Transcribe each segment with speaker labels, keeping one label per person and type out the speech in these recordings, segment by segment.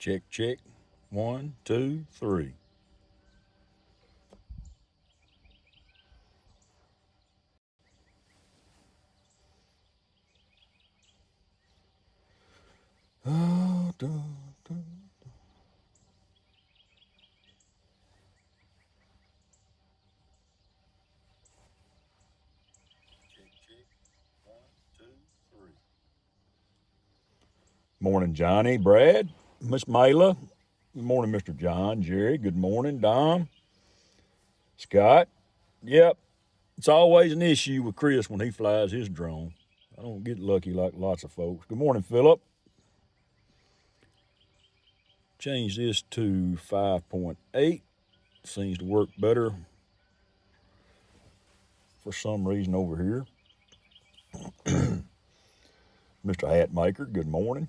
Speaker 1: Check, check. 1, 2, 3. Oh, dun, dun. Check, check. 1, 2, 3. Morning, Johnny, Brad, Miss Mayla. Good morning, Mr. John, Jerry. Good morning, Dom, Scott. Yep, it's always an issue with Chris when he flies his drone. I don't get lucky like lots of folks. Good morning, Philip. Change this to 5.8. Seems to work better for some reason over here. Mr. Hatmaker, good morning.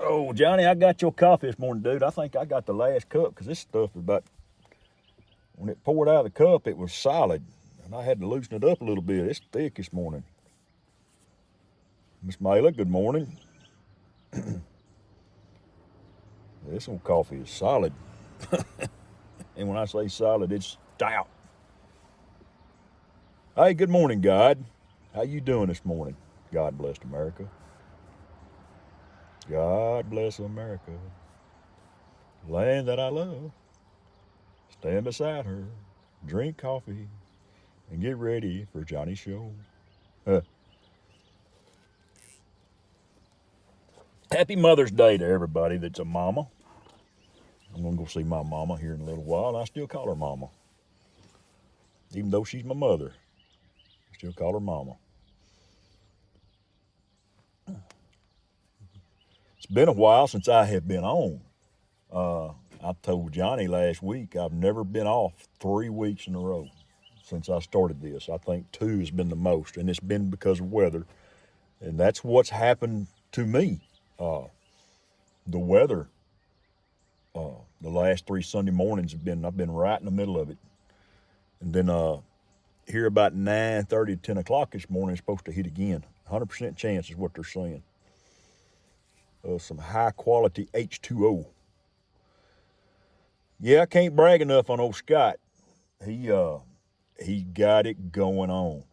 Speaker 1: Oh, Johnny, I got your coffee this morning, dude. I think I got the last cup because this stuff is about, when it poured out of the cup, it was solid. And I had to loosen it up a little bit. It's thick this morning. Miss Mayla, good morning. This old coffee is solid. And when I say solid, it's stout. Hey, good morning, God. How you doing this morning? God bless America. God bless America. Land that I love. Stand beside her, drink coffee, and get ready for Johnny's show. Happy Mother's Day to everybody that's a mama. I'm going to go see my mama here in a little while, and I still call her mama. Even though she's my mother, I still call her mama. It's been a while since I have been on. I told Johnny last week I've never been off 3 weeks in a row since I started this. I think 2 has been the most, and it's been because of weather. And that's what's happened to me. The weather, the last 3 Sunday mornings I've been right in the middle of it. And then here about 9:30 to 10 o'clock this morning, it's supposed to hit again. 100% chance is what they're saying. Some high quality H2O. Yeah, I can't brag enough on old Scott. He got it going on.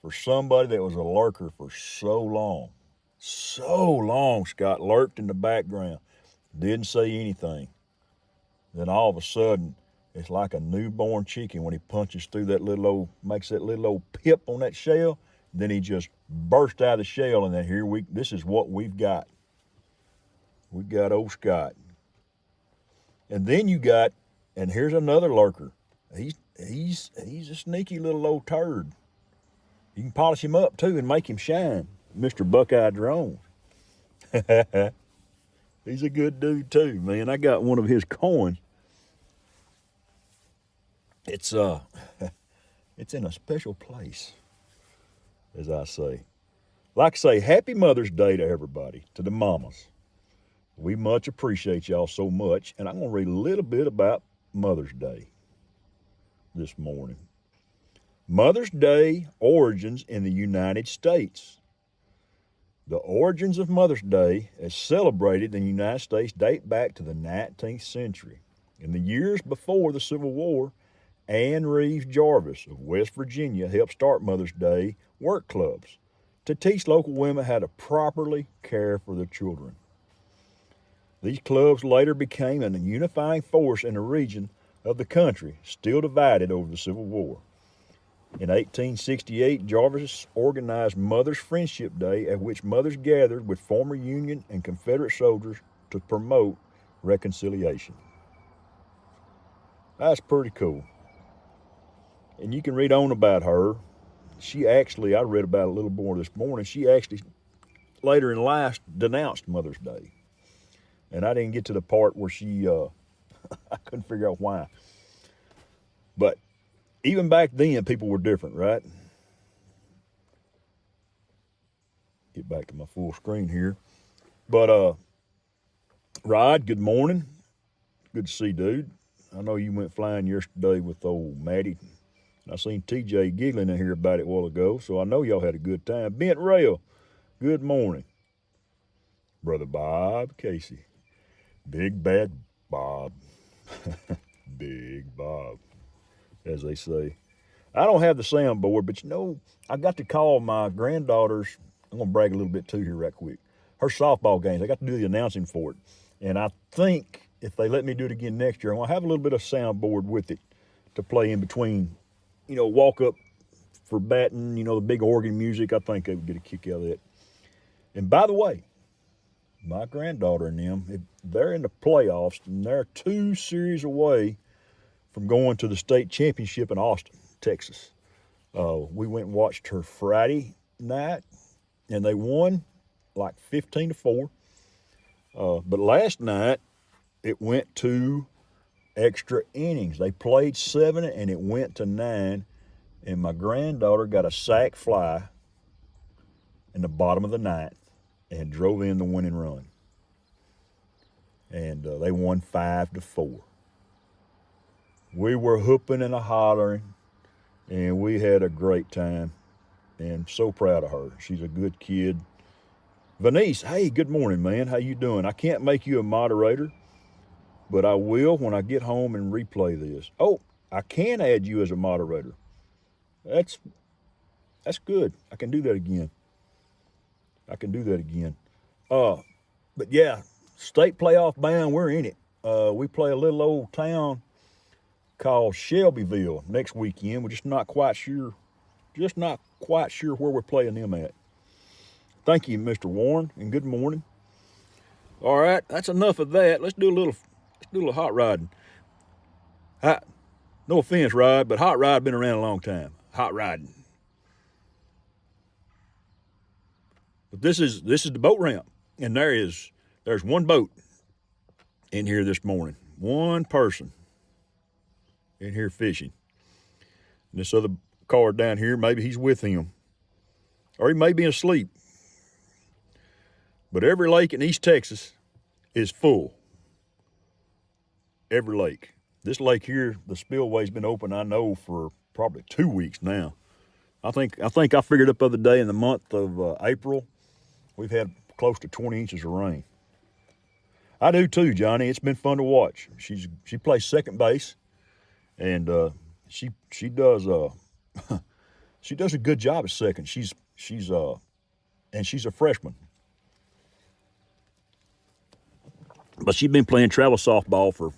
Speaker 1: For somebody that was a lurker for so long, Scott lurked in the background, didn't say anything. Then all of a sudden, it's like a newborn chicken when he punches through that little old, makes that little old pip on that shell. Then he just burst out of the shell, and then this is what we've got. We got old Scott. And then and here's another lurker. He's a sneaky little old turd. You can polish him up too and make him shine. Mr. Buckeye Drone. He's a good dude too, man. I got one of his coins. It's it's in a special place, as I say. Like I say, happy Mother's Day to everybody, to the mamas. We much appreciate y'all so much, and I'm going to read a little bit about Mother's Day this morning. Mother's Day origins in the United States. The origins of Mother's Day, as celebrated in the United States, date back to the 19th century. In the years before the Civil War, Ann Reeves Jarvis of West Virginia helped start Mother's Day work clubs to teach local women how to properly care for their children. These clubs later became a unifying force in a region of the country still divided over the Civil War. In 1868, Jarvis organized Mother's Friendship Day, at which mothers gathered with former Union and Confederate soldiers to promote reconciliation. That's pretty cool. And you can read on about her. I read about a little more this morning, she actually later in life denounced Mother's Day. And I didn't get to the part where I couldn't figure out why. But even back then, people were different, right? Get back to my full screen here. But, Rod, good morning. Good to see, dude. I know you went flying yesterday with old Maddie. I seen TJ giggling in here about it a while ago, so I know y'all had a good time. Bent Rail, good morning. Brother Bob Casey. Big Bad Bob. Big Bob, as they say. I don't have the soundboard, but I got to call my granddaughter's. I'm going to brag a little bit too here right quick. Her softball games, I got to do the announcing for it. And I think if they let me do it again next year, I'm going to have a little bit of soundboard with it to play in between, walk up for batting, the big organ music. I think they would get a kick out of that. And by the way, my granddaughter and them, they're in the playoffs, and they're 2 series away from going to the state championship in Austin, Texas. We went and watched her Friday night, and they won like 15-4. But last night, it went to extra innings. They played 7, and it went to 9, and my granddaughter got a sac fly in the bottom of the 9th and drove in the winning run. And they won 5-4. We were hooping and hollering, and we had a great time, and so proud of her. She's a good kid. Venice, hey, good morning, man. How you doing? I can't make you a moderator, but I will when I get home and replay this. Oh, I can add you as a moderator. That's good. I can do that again. But yeah, state playoff bound, we're in it. We play a little old town called Shelbyville next weekend. We're just not quite sure where we're playing them at. Thank you, Mr. Warren, and good morning. All right, that's enough of that. Let's do a little hot riding. No offense, Rod, but hot rod been around a long time. Hot riding. But this is the boat ramp, and there's one boat in here this morning. One person in here fishing. And this other car down here, maybe he's with him, or he may be asleep. But every lake in East Texas is full. Every lake. This lake here, the spillway's been open, I know, for probably 2 weeks now. I think I figured up the other day in the month of April, we've had close to 20 inches of rain. I do too, Johnny. It's been fun to watch. She plays second base, and she does she does a good job at second. She's a freshman, but she's been playing travel softball for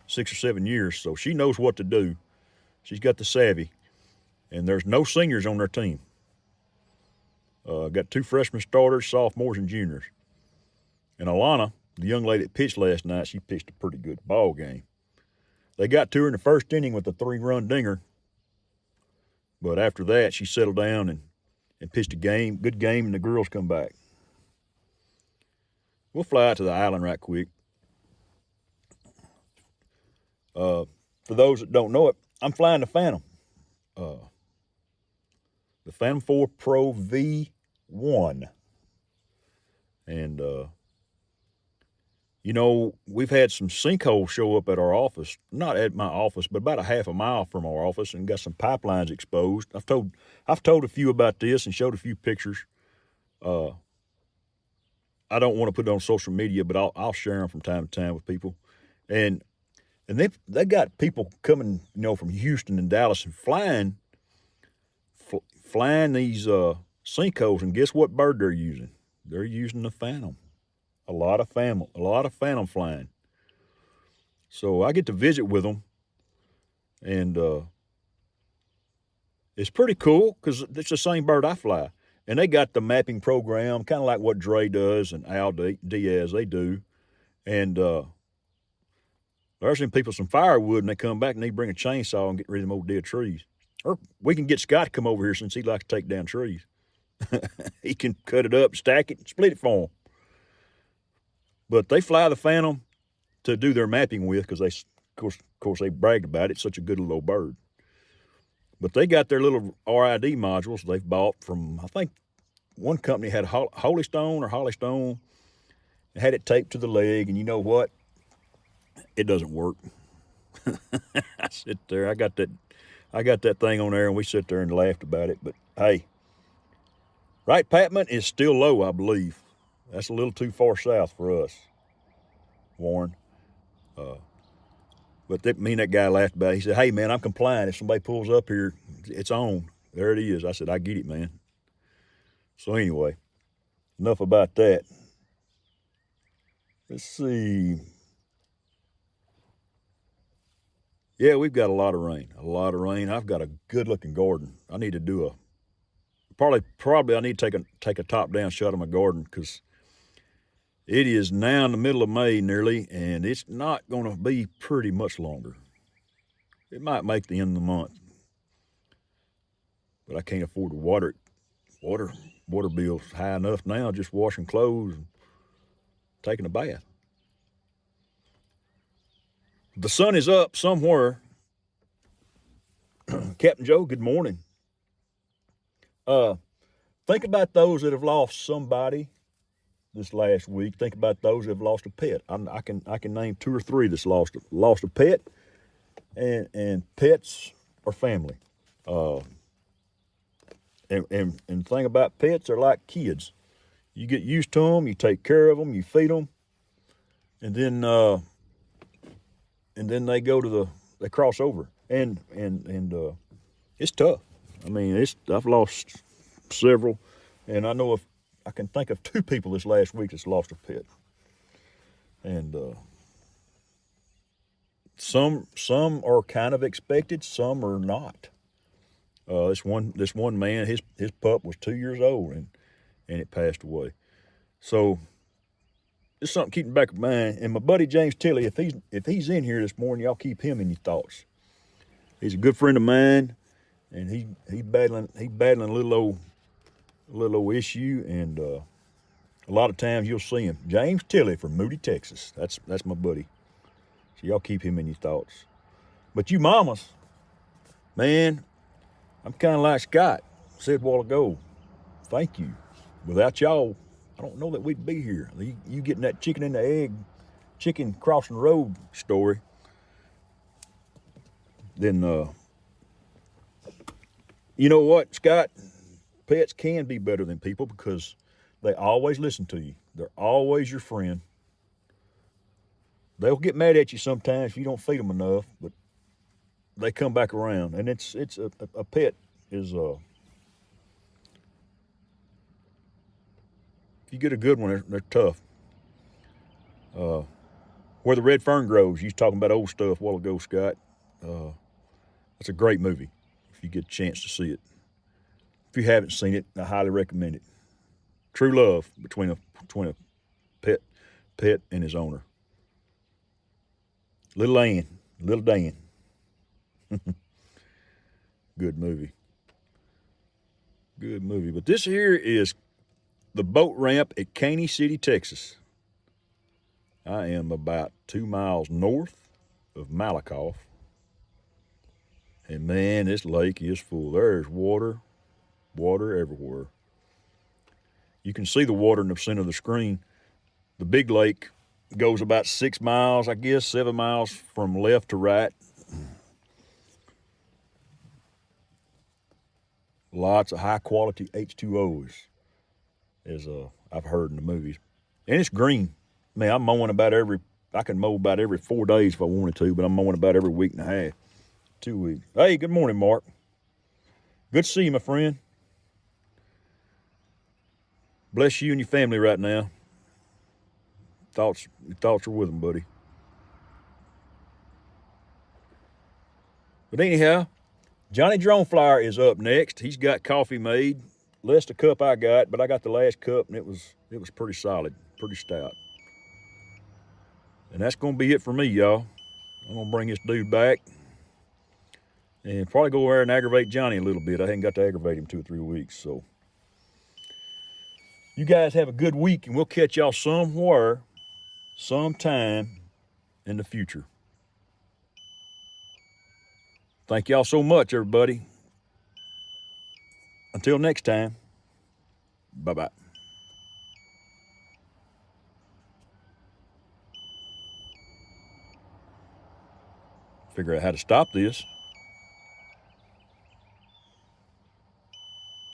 Speaker 1: 6 or 7 years, so she knows what to do. She's got the savvy, and there's no seniors on their team. Got 2 freshman starters, sophomores, and juniors. And Alana, the young lady that pitched last night, she pitched a pretty good ball game. They got to her in the first inning with a 3-run dinger, but after that, she settled down and pitched a good game, and the girls come back. We'll fly out to the island right quick. For those that don't know it, I'm flying the Phantom. The Phantom 4 Pro V1. And, we've had some sinkholes show up at our office. Not at my office, but about a half a mile from our office, and got some pipelines exposed. I've told a few about this and showed a few pictures. I don't want to put it on social media, but I'll share them from time to time with people. And they got people coming, from Houston and Dallas and flying these sinkholes, and guess what bird they're using? They're using the Phantom. A lot of Phantom flying. So I get to visit with them, and it's pretty cool because it's the same bird I fly. And they got the mapping program, kind of like what Dre does and Al Diaz, they do. And there's some people some firewood, and they come back and they bring a chainsaw and get rid of them old dead trees. Or we can get Scott to come over here since he likes to take down trees. He can cut it up, stack it, and split it for them. But they fly the Phantom to do their mapping with because of course they bragged about it. It's such a good little bird. But they got their little RID modules they've bought from, I think, one company had Holystone, and had it taped to the leg, and you know what? It doesn't work. I sit there, I got that thing on there, and we sit there and laughed about it. But hey, Wright Patman is still low, I believe. That's a little too far south for us, Warren. But me and that guy laughed about it. He said, hey, man, I'm complying. If somebody pulls up here, it's on. There it is. I said, I get it, man. So anyway, enough about that. Let's see. Yeah, we've got a lot of rain. A lot of rain. I've got a good-looking garden. I need to do a probably I need to take a top-down shot of my garden because it is now in the middle of May nearly, and it's not going to be pretty much longer. It might make the end of the month, but I can't afford to water it. Water bill's high enough now just washing clothes and taking a bath. The sun is up somewhere. Captain Joe, good morning. Think about those that have lost somebody this last week. Think about those that have lost a pet. I can name 2 or 3 that's lost a pet, and pets are family. And the thing about pets, they're like kids. You get used to them, you take care of them, you feed them, and then they they cross over, and it's tough. I mean, I've lost several, and I know I can think of 2 people this last week that's lost a pet, and some are kind of expected, some are not. This one man, his pup was 2 years old, and it passed away. So it's something to keep in the back of mind. And my buddy James Tilley, if he's in here this morning, y'all keep him in your thoughts. He's a good friend of mine, and he's battling a little old issue, and a lot of times you'll see him. James Tilley from Moody, Texas. That's my buddy. So y'all keep him in your thoughts. But you mamas, man, I'm kind of like Scott said a while ago. Thank you. Without y'all, I don't know that we'd be here. You getting that chicken and the egg, chicken crossing the road story, then you know what, Scott? Pets can be better than people because they always listen to you. They're always your friend. They'll get mad at you sometimes if you don't feed them enough, but they come back around. And it's a pet is if you get a good one, they're tough. Where the Red Fern Grows, you was talking about old stuff a while ago, Scott. That's a great movie if you get a chance to see it. If you haven't seen it, I highly recommend it. True love between a pet and his owner. Little Dan. Good movie. But this here is the boat ramp at Caney City, Texas. I am about 2 miles north of Malakoff. And man, this lake is full. There's water everywhere. You can see the water in the center of the screen. The big lake goes about 6 miles, I guess, 7 miles from left to right. Lots of high quality H2Os, as I've heard in the movies. And it's green. Man, I'm mowing I can mow about every 4 days if I wanted to, but I'm mowing about every week and a half, 2 weeks. Hey, good morning, Mark. Good to see you, my friend. Bless you and your family right now. Your thoughts are with them, buddy. But anyhow, Johnny Droneflyer is up next. He's got coffee made. Less the cup I got, but I got the last cup, and it was pretty solid, pretty stout. And that's going to be it for me, y'all. I'm going to bring this dude back and probably go over there and aggravate Johnny a little bit. I hadn't got to aggravate him 2 or 3 weeks, so. You guys have a good week, and we'll catch y'all somewhere, sometime in the future. Thank y'all so much, everybody. Until next time, bye-bye. Figure out how to stop this.